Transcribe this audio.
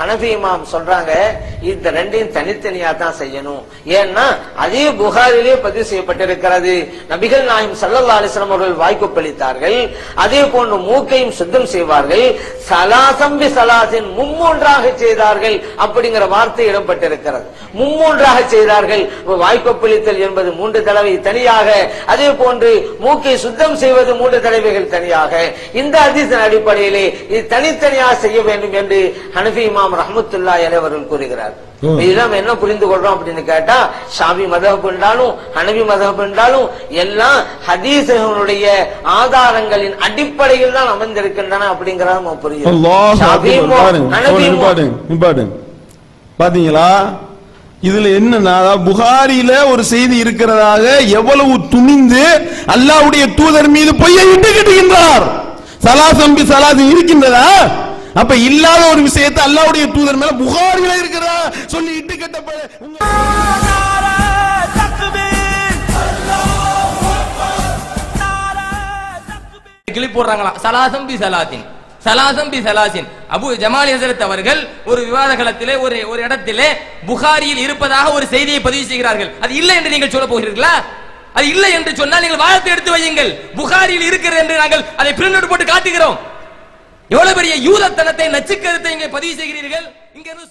ஹனஃபி இமாம் சொல்றாங்க இந்த ரெண்டையும் தனித்தனியா தான் செய்யணும். ஏன்னா அதே புகாரிலே பதிவு செய்யப்பட்டிருக்கிறது. நபிகள் நாயகம் ஸல்லல்லாஹு அலைஹி வஸல்லம் அவர்கள் வாய்க்கொப்பளித்தார்கள். அதே போன்று மூக்கையும் சுத்தம் செய்வார்கள். சலாசம் பி சலாசின் மும்மூன்றாக செய்தார்கள் அப்படிங்கிற வார்த்தை இடம்பெற்றிருக்கிறது. மும்மூன்றாக செய்தார்கள். வாய்க்கொப்பளித்தல் என்பது 3 தடவை தனியாக, அதே போன்று மூக்கை சுத்தம் செய்வது 3 தடவைகள் தனியாக. இந்த ஹதீஸின் அடிப்படையிலே இது தனித்தனியாக செய்ய வேண்டும் என்று ஹனஃபி இமாம் ரஹ்மத்துல்லாஹி அலைஹி அவர்கள் கூறுகிறார். இதெல்லாம் என்ன புரிந்து கொள்றோம் அப்படின்னு கேட்டா, ஷாஃபி மதஹப் என்றாலும் ஹனஃபி மதஹப் என்றாலும் எல்லாம் ஹதீஸுடைய ஆதாரங்களின் அடிப்படையில் தான் அமர்ந்திருக்கின்றன அப்படிங்கறத நம்ம புரியும். பாத்தீங்களா, இதுல என்னன்னா புகாரில ஒரு செய்தி இருக்கிறதாக எவ்வளவு துணிந்து அல்லாஹ்வுடைய தூதர் மீது பொய்யை இட்டு கட்டுகின்றார். சலாசம்பி சலாசி இருக்கின்றதா? அப்ப இல்லாத ஒரு விஷயத்தை அல்லாஹ்வுடைய தூதர் மேல புகாரில இருக்கிறதா சொல்லி இட்டு கட்டப்பட கிளிப் போடுறாங்களாம். சலாசம் பி சலாத்தின், சலாசம் பி சலாசின். அபு ஜமால் ஹஸரத் அவர்கள் ஒரு விவாத களத்திலே ஒரு இடத்திலே புகாரியில் இருப்பதாக ஒரு செய்தியை பதிவு செய்கிறார்கள். அது இல்லை என்று நீங்கள் சொல்ல போகிறீர்களா? அது இல்லை என்று சொன்னால் நீங்கள் வாதத்தை எடுத்து வையுங்கள். புகாரியில் இருக்கிறது என்று நாங்கள் அதை பிரிண்ட் அவுட் போட்டு காட்டுகிறோம். எவ்வளவு பெரிய யூதத்தனத்தை, நச்சுக்கருத்தை இங்கே பதிவு செய்கிறீர்கள். இங்க இருந்து